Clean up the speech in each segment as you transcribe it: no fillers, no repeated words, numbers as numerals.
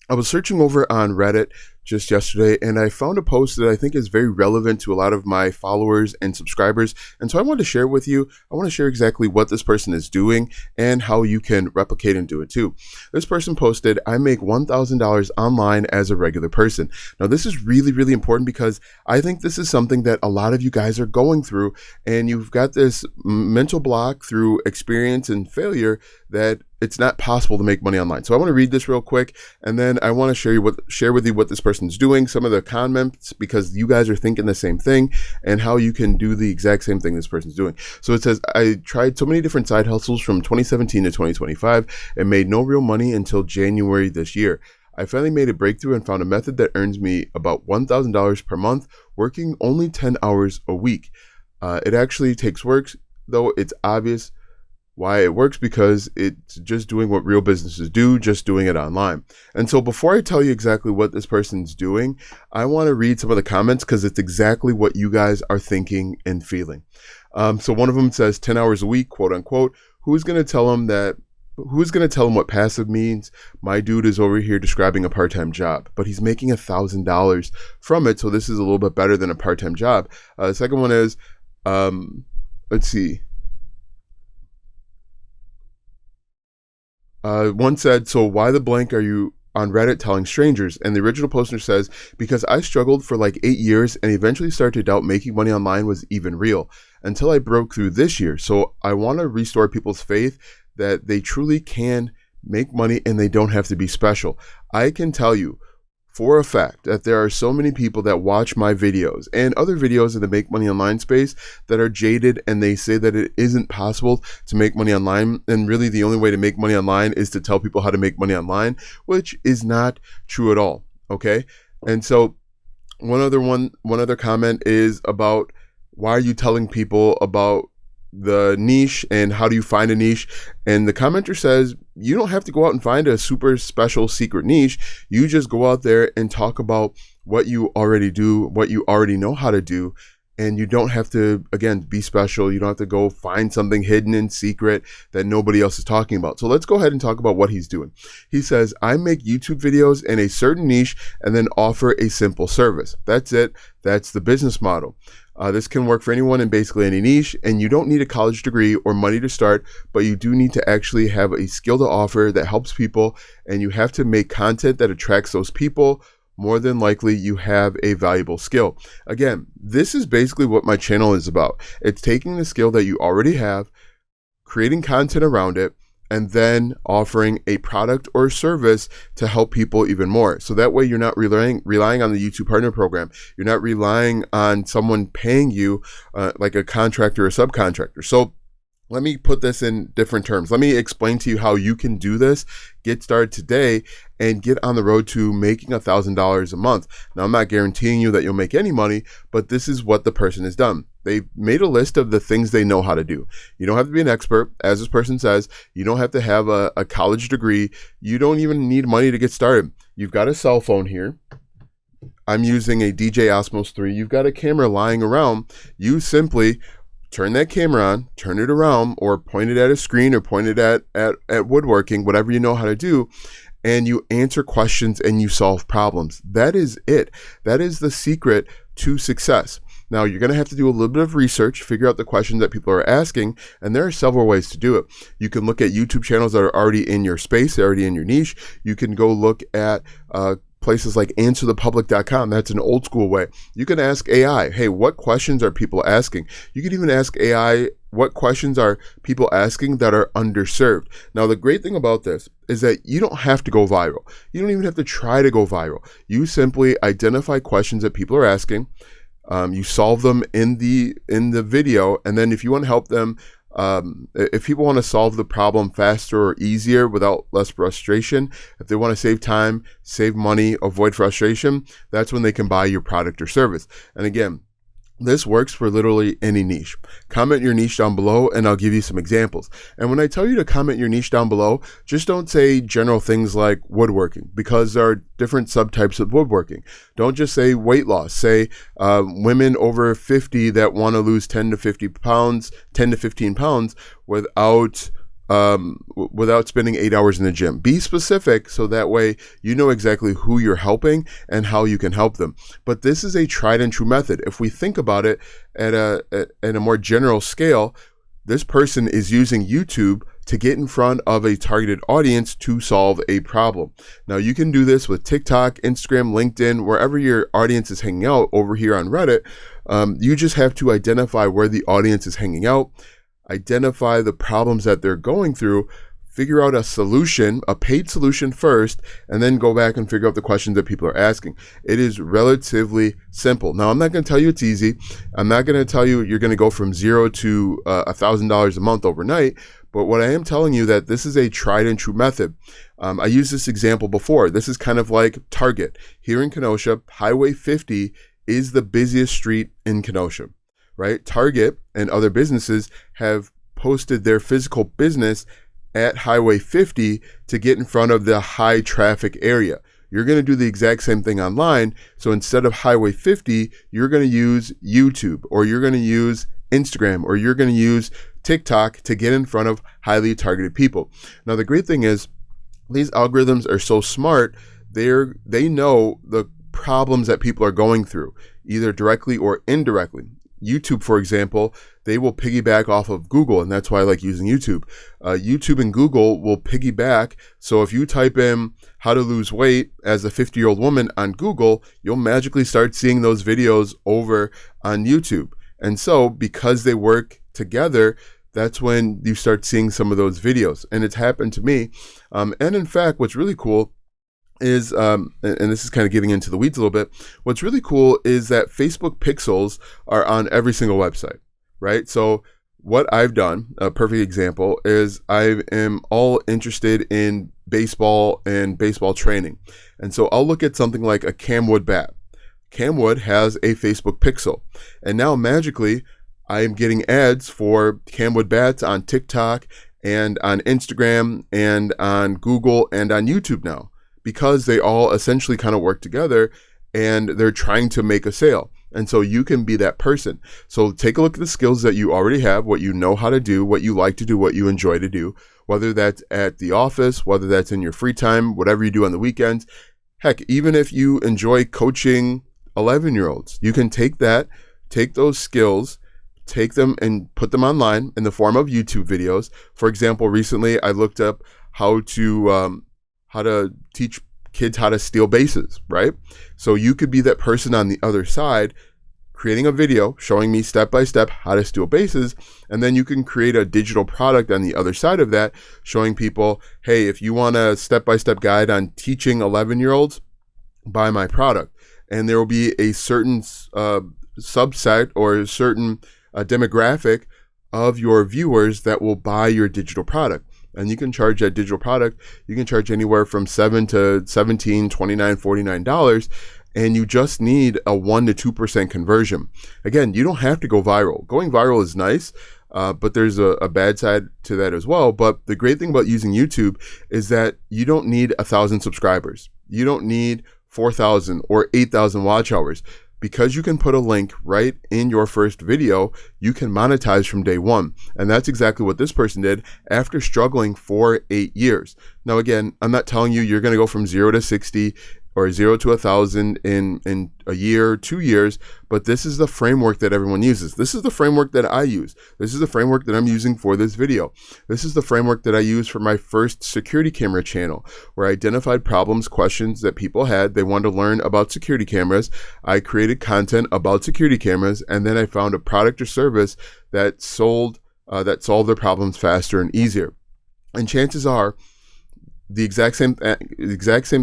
I was searching over on Reddit just yesterday and I found a post that I think is very relevant to a lot of my followers and subscribers. And so I wanted to share with you. I want to share exactly what this person is doing and how you can replicate and do it too. This person posted, I make $1,000 online as a regular person. Now, this is really, really important because I think this is something that a lot of you guys are going through, and you've got this mental block through experience and failure that it's not possible to make money online. So I want to read this real quick, and then I want to share with you what this person's doing, some of the comments, because you guys are thinking the same thing, and how you can do the exact same thing this person's doing. So it says, I tried so many different side hustles from 2017 to 2025 and made no real money until January this year. I finally made a breakthrough and found a method that earns me about $1,000 per month, working only 10 hours a week. It actually takes work, though it's obvious why it works, because it's just doing what real businesses do, just doing it online. And so before I tell you exactly what this person's doing, I want to read some of the comments because it's exactly what you guys are thinking and feeling. So one of them says 10 hours a week, quote unquote. Who's going to tell him what passive means? My dude is over here describing a part-time job, but he's making $1,000 from it. So this is a little bit better than a part-time job. The second one is, let's see. One said, so why the blank are you on Reddit telling strangers? And the original poster says, because I struggled for like 8 years and eventually started to doubt making money online was even real until I broke through this year. So I want to restore people's faith that they truly can make money and they don't have to be special. I can tell you for a fact that there are so many people that watch my videos and other videos in the make money online space that are jaded, and they say that it isn't possible to make money online. And really the only way to make money online is to tell people how to make money online, which is not true at all. Okay. And so one other comment is about, why are you telling people about the niche and how do you find a niche? And the commenter says, you don't have to go out and find a super special secret niche. You just go out there and talk about what you already do, what you already know how to do. And you don't have to, again, be special. You don't have to go find something hidden and secret that nobody else is talking about. So let's go ahead and talk about what he's doing. He says, I make YouTube videos in a certain niche and then offer a simple service. That's it. That's the business model. This can work for anyone in basically any niche, and you don't need a college degree or money to start, but you do need to actually have a skill to offer that helps people, and you have to make content that attracts those people. More than likely, you have a valuable skill. Again, this is basically what my channel is about. It's taking the skill that you already have, creating content around it, and then offering a product or service to help people even more. So that way you're not relying on the YouTube Partner Program. You're not relying on someone paying you like a contractor or subcontractor. So let me put this in different terms. Let me explain to you how you can do this, get started today, and get on the road to making $1,000 a month. Now, I'm not guaranteeing you that you'll make any money, but this is what the person has done. They've made a list of the things they know how to do. You don't have to be an expert, as this person says. You don't have to have a college degree. You don't even need money to get started. You've got a cell phone here. I'm using a DJI Osmos 3. You've got a camera lying around. You simply turn that camera on, turn it around, or point it at a screen, or point it at woodworking, whatever you know how to do, and you answer questions and you solve problems. That is it. That is the secret to success. Now, you're going to have to do a little bit of research, figure out the questions that people are asking, and there are several ways to do it. You can look at YouTube channels that are already in your space, already in your niche. You can go look at places like answerthepublic.com. That's an old school way. You can ask AI, hey, what questions are people asking? You can even ask AI, what questions are people asking that are underserved? Now, the great thing about this is that you don't have to go viral. You don't even have to try to go viral. You simply identify questions that people are asking. You solve them in the video, and then if you want to help them, if people want to solve the problem faster or easier without less frustration, if they want to save time, save money, avoid frustration, that's when they can buy your product or service. And again, this works for literally any niche. Comment your niche down below and I'll give you some examples. And when I tell you to comment your niche down below, just don't say general things like woodworking, because there are different subtypes of woodworking. Don't just say weight loss. Say women over 50 that want to lose 10 to 15 pounds without without spending 8 hours in the gym. Be specific so that way you know exactly who you're helping and how you can help them. But this is a tried and true method. If we think about it at a more general scale, this person is using YouTube to get in front of a targeted audience to solve a problem. Now, you can do this with TikTok, Instagram, LinkedIn, wherever your audience is hanging out. Over here on Reddit, you just have to identify where the audience is hanging out, identify the problems that they're going through, figure out a solution, a paid solution first, and then go back and figure out the questions that people are asking. It is relatively simple. Now, I'm not going to tell you it's easy. I'm not going to tell you you're going to go from $0 to $1,000 a month overnight. But what I am telling you that this is a tried and true method. I used this example before. This is kind of like Target. Here in Kenosha, Highway 50 is the busiest street in Kenosha, right? Target and other businesses have posted their physical business at Highway 50 to get in front of the high traffic area. You're going to do the exact same thing online. So instead of Highway 50, you're going to use YouTube, or you're going to use Instagram, or you're going to use TikTok to get in front of highly targeted people. Now, the great thing is these algorithms are so smart. They know the problems that people are going through, either directly or indirectly. YouTube, for example, they will piggyback off of Google, and that's why I like using YouTube. YouTube and Google will piggyback. So if you type in how to lose weight as a 50-year-old woman on Google, you'll magically start seeing those videos over on YouTube. And so because they work together, that's when you start seeing some of those videos. And it's happened to me. And in fact, what's really cool is, and this is kind of getting into the weeds a little bit, what's really cool is that Facebook pixels are on every single website, right? So what I've done, a perfect example, is I am all interested in baseball and baseball training. And so I'll look at something like a Camwood bat. Camwood has a Facebook pixel. And now magically, I am getting ads for Camwood bats on TikTok and on Instagram and on Google and on YouTube now, because they all essentially kind of work together and they're trying to make a sale. And so you can be that person. So take a look at the skills that you already have, what you know how to do, what you like to do, what you enjoy to do, whether that's at the office, whether that's in your free time, whatever you do on the weekends. Heck, even if you enjoy coaching 11-year-olds, you can take those skills, take them and put them online in the form of YouTube videos. For example, recently I looked up how to teach kids how to steal bases, right? So you could be that person on the other side, creating a video showing me step by step how to steal bases, and then you can create a digital product on the other side of that, showing people, hey, if you want a step-by-step guide on teaching 11-year-olds, buy my product. And there will be a certain subset or a certain demographic of your viewers that will buy your digital product. And you can charge that digital product, you can charge anywhere from $7 to $17, $29, $49, and you just need a 1% to 2% conversion. Again, you don't have to go viral. Going viral is nice, but there's a bad side to that as well. But the great thing about using YouTube is that you don't need 1,000 subscribers. You don't need 4,000 or 8,000 watch hours. Because you can put a link right in your first video, you can monetize from day one. And that's exactly what this person did after struggling for 8 years. Now, again, I'm not telling you you're going to go from 0 to 60 or 0 to 1,000 in a year, 2 years, but this is the framework that everyone uses. This is the framework that I use. This is the framework that I'm using for this video. This is the framework that I used for my first security camera channel, where I identified problems, questions that people had. They wanted to learn about security cameras. I created content about security cameras, and then I found a product or service that solved their problems faster and easier. And chances are, the exact same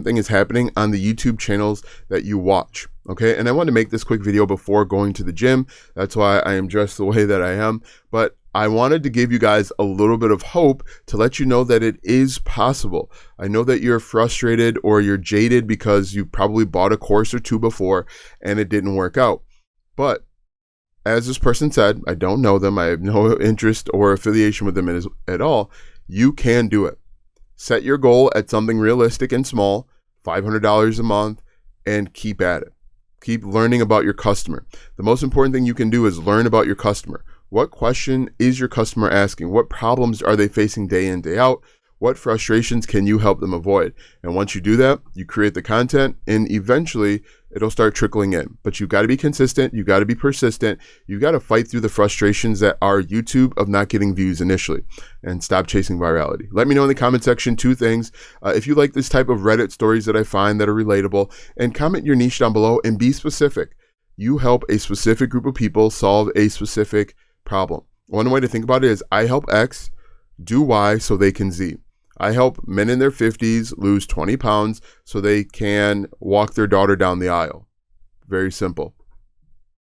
thing is happening on the YouTube channels that you watch. Okay. And I want to make this quick video before going to the gym. That's why I am dressed the way that I am. But I wanted to give you guys a little bit of hope to let you know that it is possible. I know that you're frustrated or you're jaded because you probably bought a course or two before and it didn't work out. But as this person said, I don't know them. I have no interest or affiliation with them at all. You can do it. Set your goal at something realistic and small, $500 a month, and keep at it. Keep learning about your customer. The most important thing you can do is learn about your customer. What question is your customer asking? What problems are they facing day in, day out? What frustrations can you help them avoid? And once you do that, you create the content and eventually it'll start trickling in. But you've got to be consistent. You've got to be persistent. You've got to fight through the frustrations that are YouTube of not getting views initially and stop chasing virality. Let me know in the comment section 2 things. If you like this type of Reddit stories that I find that are relatable, and comment your niche down below and be specific. You help a specific group of people solve a specific problem. One way to think about it is I help X do Y so they can Z. I help men in their 50s lose 20 pounds so they can walk their daughter down the aisle. Very simple.